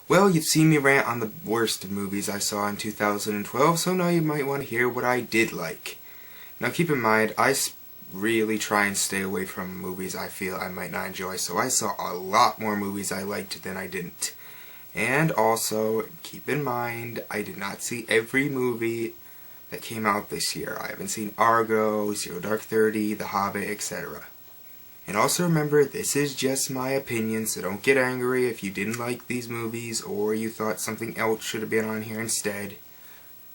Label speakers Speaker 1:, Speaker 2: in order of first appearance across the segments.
Speaker 1: Well, you've seen me rant on the worst of movies I saw in 2012, so now you might want to hear what I did like. Now keep in mind, I really try and stay away from movies I feel I might not enjoy, so I saw a lot more movies I liked than I didn't. And also, keep in mind, I did not see every movie that came out this year. I haven't seen Argo, Zero Dark 30, The Hobbit, etc. And also remember, this is just my opinion, so don't get angry if you didn't like these movies or you thought something else should have been on here instead.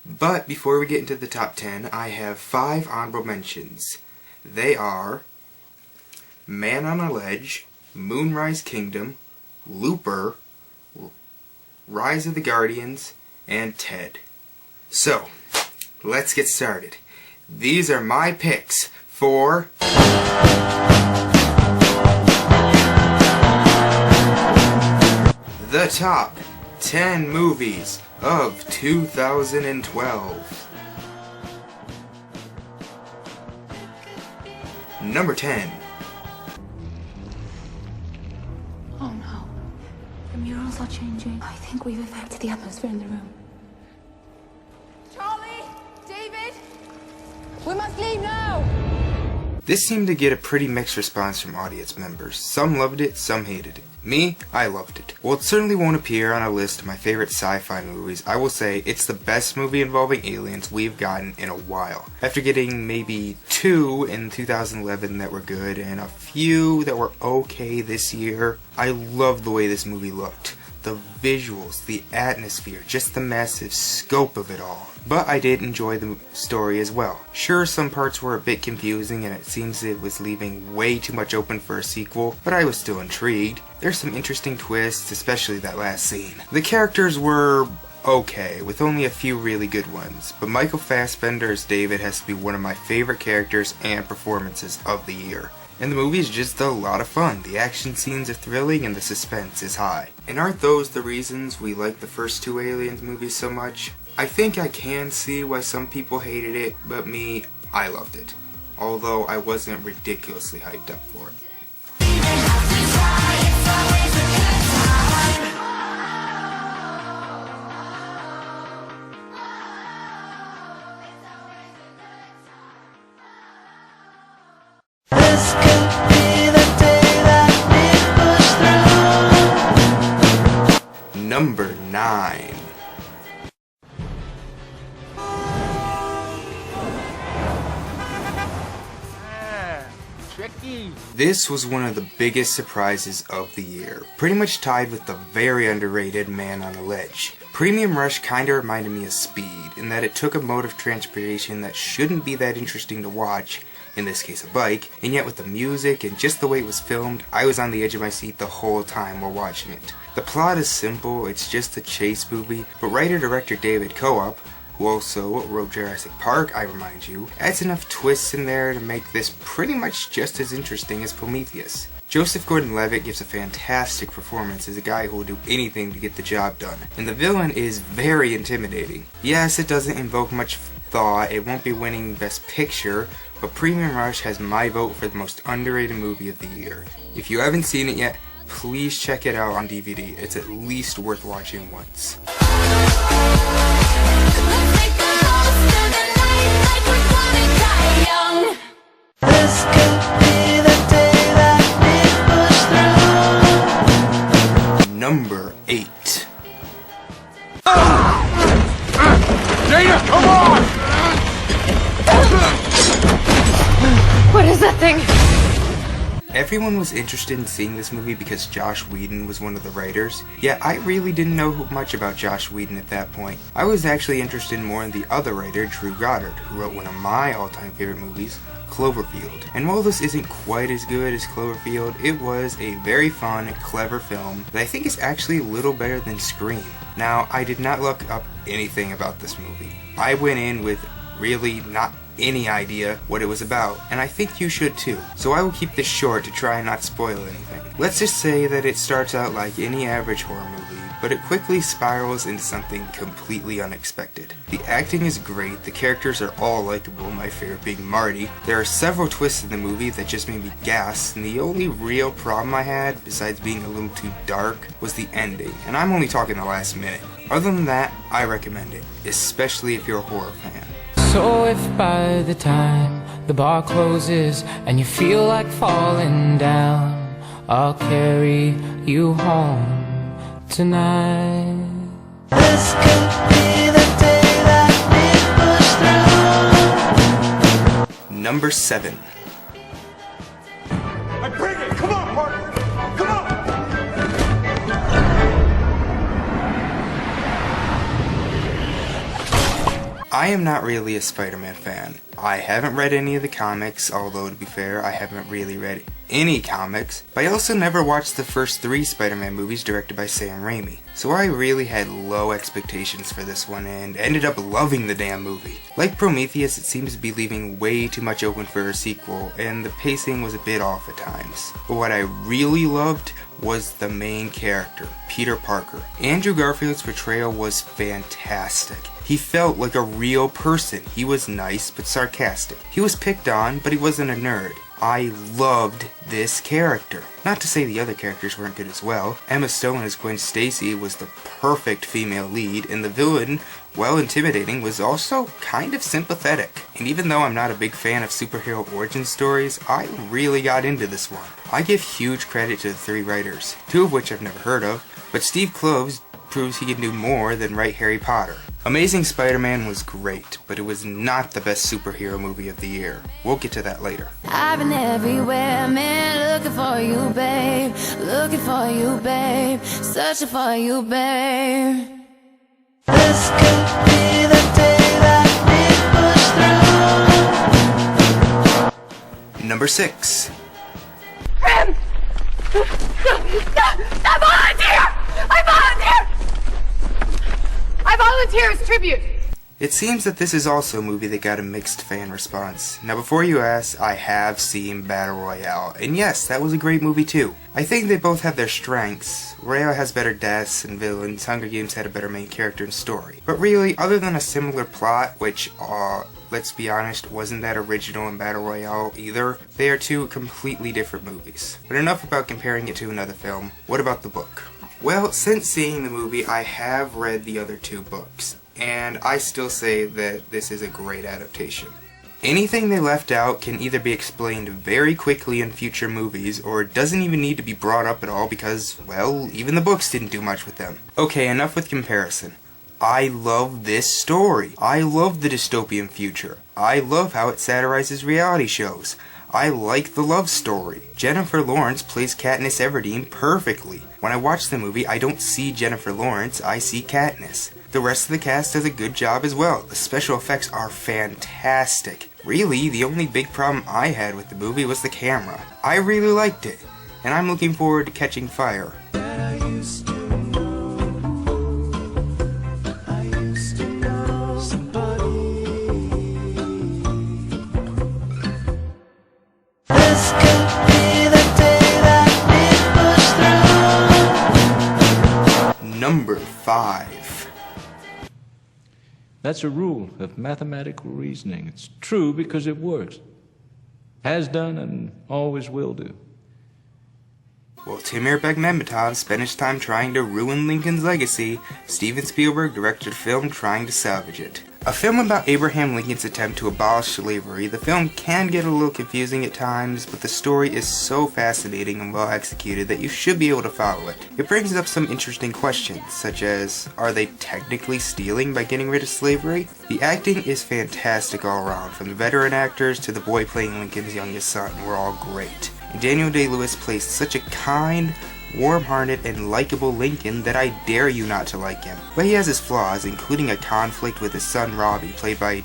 Speaker 1: But before we get into the top 10, I have 5 honorable mentions. They are Man on a Ledge, Moonrise Kingdom, Looper, Rise of the Guardians, and Ted. So, let's get started. These are my picks for the top 10 movies of 2012. Number 10.
Speaker 2: Oh no. The murals are changing. I think we've affected the atmosphere in the room.
Speaker 3: Charlie! David! We must leave now!
Speaker 1: This seemed to get a pretty mixed response from audience members. Some loved it, some hated it. Me, I loved it. While it certainly won't appear on a list of my favorite sci-fi movies, I will say it's the best movie involving aliens we've gotten in a while. After getting maybe 2 in 2011 that were good and a few that were okay this year, I love the way this movie looked. The visuals, the atmosphere, just the massive scope of it all. But I did enjoy the story as well. Sure, some parts were a bit confusing and it seems it was leaving way too much open for a sequel, but I was still intrigued. There's some interesting twists, especially that last scene. The characters were okay, with only a few really good ones, but Michael Fassbender as David has to be one of my favorite characters and performances of the year. And the movie is just a lot of fun. The action scenes are thrilling and the suspense is high. And aren't those the reasons we like the first 2 Aliens movies so much? I think I can see why some people hated it, but me, I loved it. Although I wasn't ridiculously hyped up for it. Number 9. This was one of the biggest surprises of the year, pretty much tied with the very underrated Man on a Ledge. Premium Rush kinda reminded me of Speed, in that it took a mode of transportation that shouldn't be that interesting to watch, in this case a bike, and yet with the music and just the way it was filmed, I was on the edge of my seat the whole time while watching it. The plot is simple, it's just a chase movie, but writer-director David Co-op, who also wrote Jurassic Park, I remind you, adds enough twists in there to make this pretty much just as interesting as Prometheus. Joseph Gordon-Levitt gives a fantastic performance as a guy who will do anything to get the job done, and the villain is very intimidating. Yes, it doesn't invoke much thought, it won't be winning Best Picture, but Premium Rush has my vote for the most underrated movie of the year. If you haven't seen it yet, please check it out on DVD, it's at least worth watching once. Number 8.
Speaker 4: Dana, come on!
Speaker 3: What is that thing?
Speaker 1: Everyone was interested in seeing this movie because Joss Whedon was one of the writers, yet I really didn't know much about Joss Whedon at that point. I was actually interested more in the other writer, Drew Goddard, who wrote one of my all-time favorite movies, Cloverfield. And while this isn't quite as good as Cloverfield, it was a very fun, clever film that I think is actually a little better than Scream. Now, I did not look up anything about this movie. I went in with really not any idea what it was about, and I think you should too. So I will keep this short to try and not spoil anything. Let's just say that it starts out like any average horror movie, but it quickly spirals into something completely unexpected. The acting is great, the characters are all likable, my favorite being Marty. There are several twists in the movie that just made me gasp, and the only real problem I had, besides being a little too dark, was the ending, and I'm only talking the last minute. Other than that, I recommend it, especially if you're a horror fan.
Speaker 5: So if by the time the bar closes and you feel like falling down, I'll carry you home tonight. This could be the day that we push through.
Speaker 1: NumberSeven.
Speaker 4: I bring it! Come on, partner! Come on!
Speaker 1: I am not really a Spider-Man fan. I haven't read any of the comics, although to be fair, I haven't really read any comics, but I also never watched the first 3 Spider-Man movies directed by Sam Raimi, so I really had low expectations for this one and ended up loving the damn movie. Like Prometheus, it seems to be leaving way too much open for a sequel, and the pacing was a bit off at times. But what I really loved was the main character, Peter Parker. Andrew Garfield's portrayal was fantastic. He felt like a real person. He was nice but sarcastic. He was picked on, but he wasn't a nerd. I loved this character. Not to say the other characters weren't good as well. Emma Stone as Gwen Stacy was the perfect female lead, and the villain, while intimidating, was also kind of sympathetic. And even though I'm not a big fan of superhero origin stories, I really got into this one. I give huge credit to the 3 writers, 2 of which I've never heard of, but Steve Kloves proves he can do more than write Harry Potter. Amazing Spider-Man was great, but it was not the best superhero movie of the year. We'll get to that later.
Speaker 6: I've been everywhere, man, looking for you, babe. Looking for you, babe. Searching for you, babe. This could be the day that we push through.
Speaker 1: NumberSix.
Speaker 3: I volunteer! I volunteer! I volunteer as tribute!
Speaker 1: It seems that this is also a movie that got a mixed fan response. Now before you ask, I have seen Battle Royale, and yes, that was a great movie too. I think they both have their strengths. Royale has better deaths and villains, Hunger Games had a better main character and story. But really, other than a similar plot, which, let's be honest, wasn't that original in Battle Royale either, they are 2 completely different movies. But enough about comparing it to another film. What about the book? Well, since seeing the movie, I have read the other 2 books, and I still say that this is a great adaptation. Anything they left out can either be explained very quickly in future movies, or it doesn't even need to be brought up at all because, well, even the books didn't do much with them. Okay, enough with comparison. I love this story. I love the dystopian future. I love how it satirizes reality shows. I like the love story. Jennifer Lawrence plays Katniss Everdeen perfectly. When I watch the movie, I don't see Jennifer Lawrence, I see Katniss. The rest of the cast does a good job as well. The special effects are fantastic. Really, the only big problem I had with the movie was the camera. I really liked it, and I'm looking forward to Catching Fire. NumberFive.
Speaker 7: That's a rule of mathematical reasoning. It's true because it works. Has done and always will do.
Speaker 1: While Timur Bekmambetov spent his time trying to ruin Lincoln's legacy, Steven Spielberg directed a film trying to salvage it. A film about Abraham Lincoln's attempt to abolish slavery, the film can get a little confusing at times, but the story is so fascinating and well executed that you should be able to follow it. It brings up some interesting questions, such as, are they technically stealing by getting rid of slavery? The acting is fantastic all around, from the veteran actors to the boy playing Lincoln's youngest son, were all great. And Daniel Day-Lewis plays such a kind, warm-hearted, and likable Lincoln that I dare you not to like him. But he has his flaws, including a conflict with his son Robbie, played by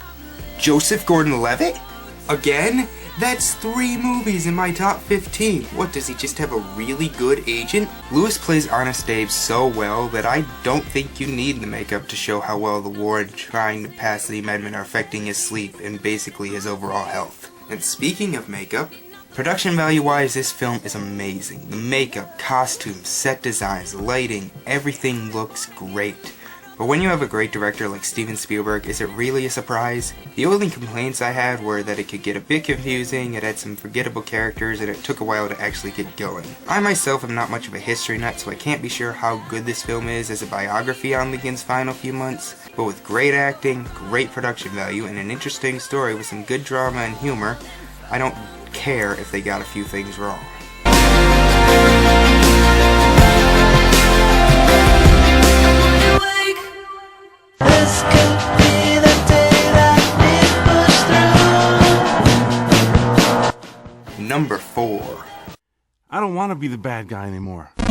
Speaker 1: Joseph Gordon-Levitt? Again? That's 3 movies in my top 15. What, does he just have a really good agent? Lewis plays Honest Abe so well that I don't think you need the makeup to show how well the war and trying to pass the amendment are affecting his sleep and basically his overall health. And speaking of makeup, production value wise, this film is amazing. The makeup, costumes, set designs, lighting, everything looks great. But when you have a great director like Steven Spielberg, is it really a surprise? The only complaints I had were that it could get a bit confusing, it had some forgettable characters, and it took a while to actually get going. I myself am not much of a history nut, so I can't be sure how good this film is as a biography on Lincoln's final few months, but with great acting, great production value, and an interesting story with some good drama and humor, I don't care if they got a few things wrong. Number 4.
Speaker 8: I don't want to be the bad guy anymore.
Speaker 4: You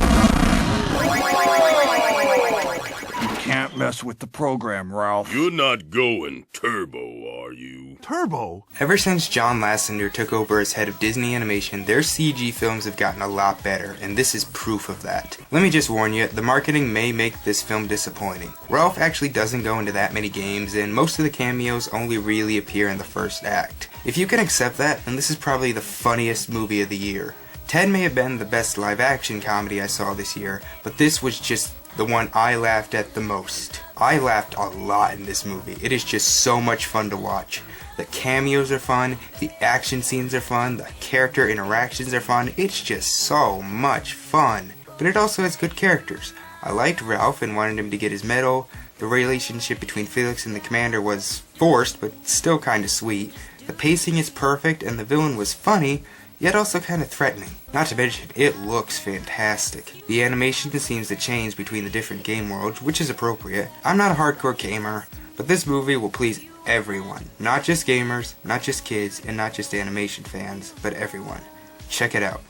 Speaker 4: can't mess with the program, Ralph.
Speaker 9: You're not going turbo, are you?
Speaker 8: Turbo?
Speaker 1: Ever since John Lasseter took over as head of Disney Animation, their CG films have gotten a lot better, and this is proof of that. Let me just warn you, the marketing may make this film disappointing. Ralph actually doesn't go into that many games, and most of the cameos only really appear in the first act. If you can accept that, then this is probably the funniest movie of the year. Ted may have been the best live-action comedy I saw this year, but this was just the one I laughed at the most. I laughed a lot in this movie. It is just so much fun to watch. The cameos are fun, the action scenes are fun, the character interactions are fun. It's just so much fun. But it also has good characters. I liked Ralph and wanted him to get his medal. The relationship between Felix and the commander was forced, but still kinda sweet. The pacing is perfect, and the villain was funny, yet also kinda threatening. Not to mention, it looks fantastic. The animation seems to change between the different game worlds, which is appropriate. I'm not a hardcore gamer, but this movie will please everyone. Not just gamers, not just kids, and not just animation fans, but everyone. Check it out.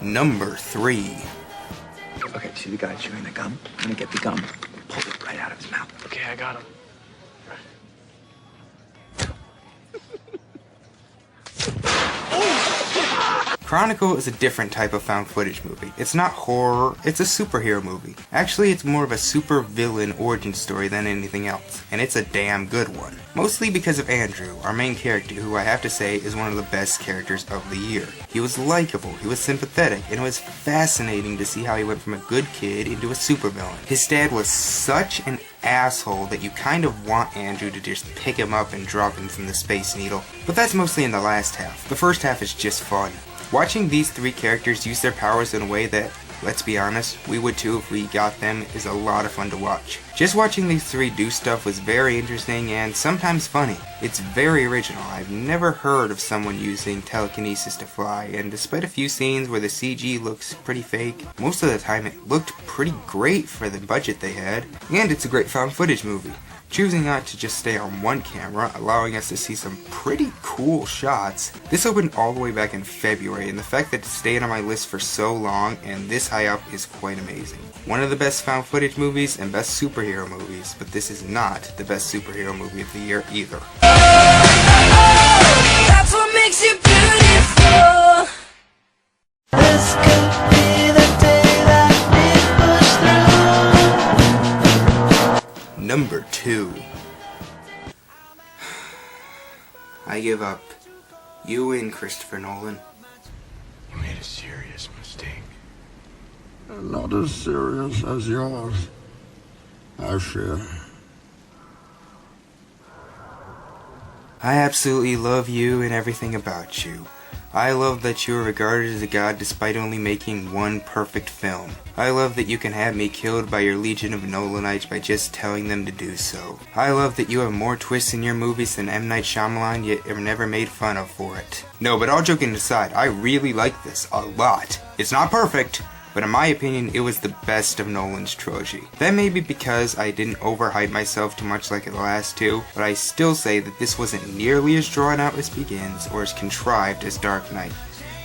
Speaker 1: Number 3.
Speaker 10: Okay, see the guy chewing the gum? I'm gonna get the gum, pull it right out of his mouth.
Speaker 11: Okay, I got him.
Speaker 1: Chronicle is a different type of found footage movie. It's not horror, it's a superhero movie. Actually, it's more of a super villain origin story than anything else, and it's a damn good one. Mostly because of Andrew, our main character, who I have to say is one of the best characters of the year. He was likable, he was sympathetic, and it was fascinating to see how he went from a good kid into a supervillain. His dad was such an asshole that you kind of want Andrew to just pick him up and drop him from the Space Needle. But that's mostly in the last half. The first half is just fun. Watching these 3 characters use their powers in a way that, let's be honest, we would too if we got them, is a lot of fun to watch. Just watching these 3 do stuff was very interesting and sometimes funny. It's very original. I've never heard of someone using telekinesis to fly, and despite a few scenes where the CG looks pretty fake, most of the time it looked pretty great for the budget they had, and it's a great found footage movie. Choosing not to just stay on one camera, allowing us to see some pretty cool shots. This opened all the way back in February, and the fact that it stayed on my list for so long and this high up is quite amazing. One of the best found footage movies and best superhero movies, but this is not the best superhero movie of the year either.
Speaker 6: That's what makes you beautiful. This could be the day that we push through.
Speaker 1: Number 2. I give up. You win, Christopher Nolan.
Speaker 11: You made a serious mistake.
Speaker 12: Not as serious as yours, I fear.
Speaker 1: I absolutely love you and everything about you. I love that you are regarded as a god despite only making one perfect film. I love that you can have me killed by your legion of Nolanites by just telling them to do so. I love that you have more twists in your movies than M. Night Shyamalan, yet are never made fun of for it. No, but all joking aside, I really like this a lot. It's not perfect, but in my opinion, it was the best of Nolan's trilogy. That may be because I didn't overhype myself too much like the last 2, but I still say that this wasn't nearly as drawn out as Begins or as contrived as Dark Knight.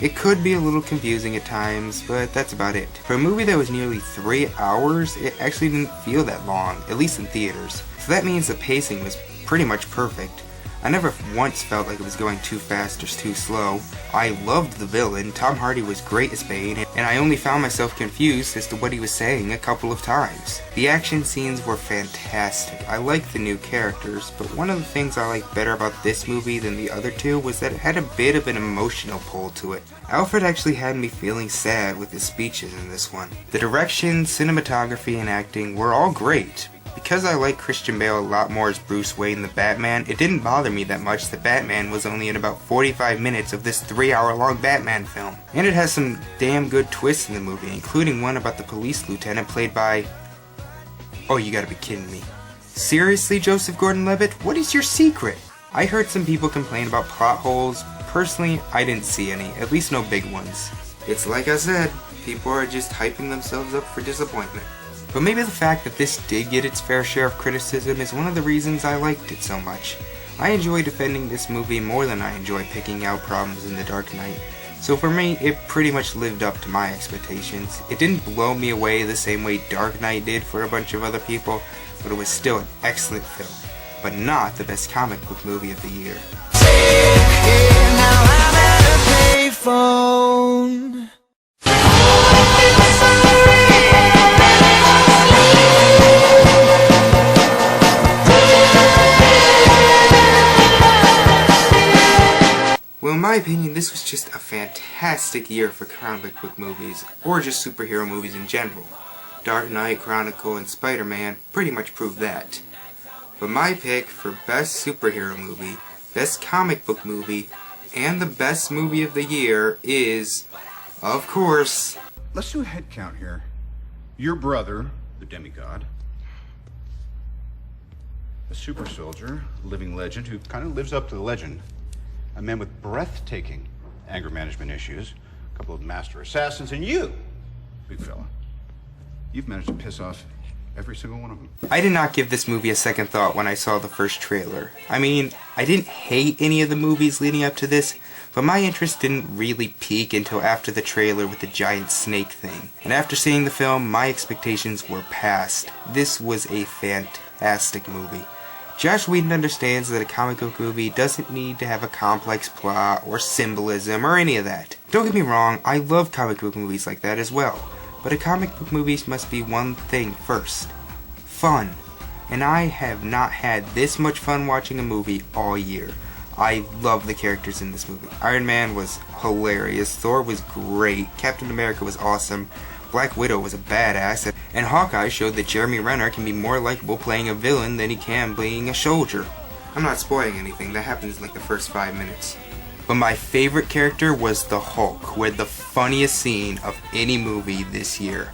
Speaker 1: It could be a little confusing at times, but that's about it. For a movie that was nearly 3 hours, it actually didn't feel that long, at least in theaters. So that means the pacing was pretty much perfect. I never once felt like it was going too fast or too slow. I loved the villain, Tom Hardy was great as Bane, and I only found myself confused as to what he was saying a couple of times. The action scenes were fantastic. I liked the new characters, but one of the things I liked better about this movie than the other two was that it had a bit of an emotional pull to it. Alfred actually had me feeling sad with his speeches in this one. The direction, cinematography, and acting were all great. Because I like Christian Bale a lot more as Bruce Wayne the Batman, it didn't bother me that much that Batman was only in about 45 minutes of this 3-hour-long Batman film. And it has some damn good twists in the movie, including one about the police lieutenant played by... Oh, you gotta be kidding me. Seriously, Joseph Gordon-Levitt? What is your secret? I heard some people complain about plot holes. Personally, I didn't see any, at least no big ones. It's like I said, people are just hyping themselves up for disappointment. But maybe the fact that this did get its fair share of criticism is one of the reasons I liked it so much. I enjoy defending this movie more than I enjoy picking out problems in The Dark Knight. So for me, it pretty much lived up to my expectations. It didn't blow me away the same way Dark Knight did for a bunch of other people, but it was still an excellent film, but not the best comic book movie of the year. Well, in my opinion, this was just a fantastic year for comic book movies, or just superhero movies in general. Dark Knight, Chronicle, and Spider-Man pretty much proved that. But my pick for best superhero movie, best comic book movie, and the best movie of the year is, of course...
Speaker 13: Let's do a head count here. Your brother, the demigod, a super soldier, a living legend who kind of lives up to the legend, a man with breathtaking anger management issues, a couple of master assassins, and you, big fella. You've managed to piss off every single one of them.
Speaker 1: I did not give this movie a second thought when I saw the first trailer. I mean, I didn't hate any of the movies leading up to this, but my interest didn't really peak until after the trailer with the giant snake thing. And after seeing the film, my expectations were passed. This was a fantastic movie. Joss Whedon understands that a comic book movie doesn't need to have a complex plot or symbolism or any of that. Don't get me wrong, I love comic book movies like that as well. But a comic book movie must be one thing first. Fun. And I have not had this much fun watching a movie all year. I love the characters in this movie. Iron Man was hilarious, Thor was great, Captain America was awesome, Black Widow was a badass, and Hawkeye showed that Jeremy Renner can be more likable playing a villain than he can being a soldier. I'm not spoiling anything, that happens in like the first 5 minutes. But my favorite character was the Hulk, who had the funniest scene of any movie this year.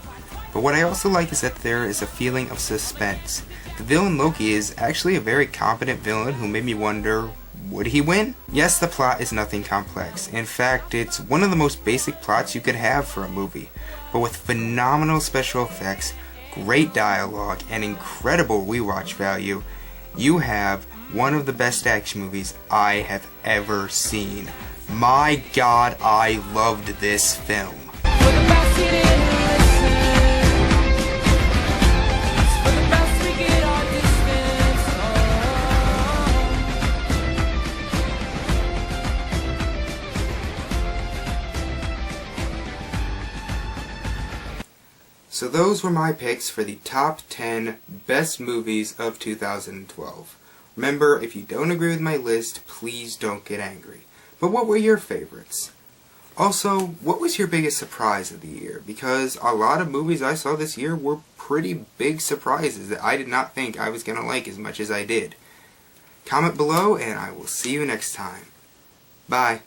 Speaker 1: But what I also like is that there is a feeling of suspense. The villain Loki is actually a very competent villain who made me wonder, would he win? Yes, the plot is nothing complex. In fact, it's one of the most basic plots you could have for a movie. But with phenomenal special effects, great dialogue, and incredible rewatch value, you have one of the best action movies I have ever seen. My God, I loved this film. So those were my picks for the top 10 best movies of 2012. Remember, if you don't agree with my list, please don't get angry. But what were your favorites? Also, what was your biggest surprise of the year? Because a lot of movies I saw this year were pretty big surprises that I did not think I was going to like as much as I did. Comment below and I will see you next time. Bye.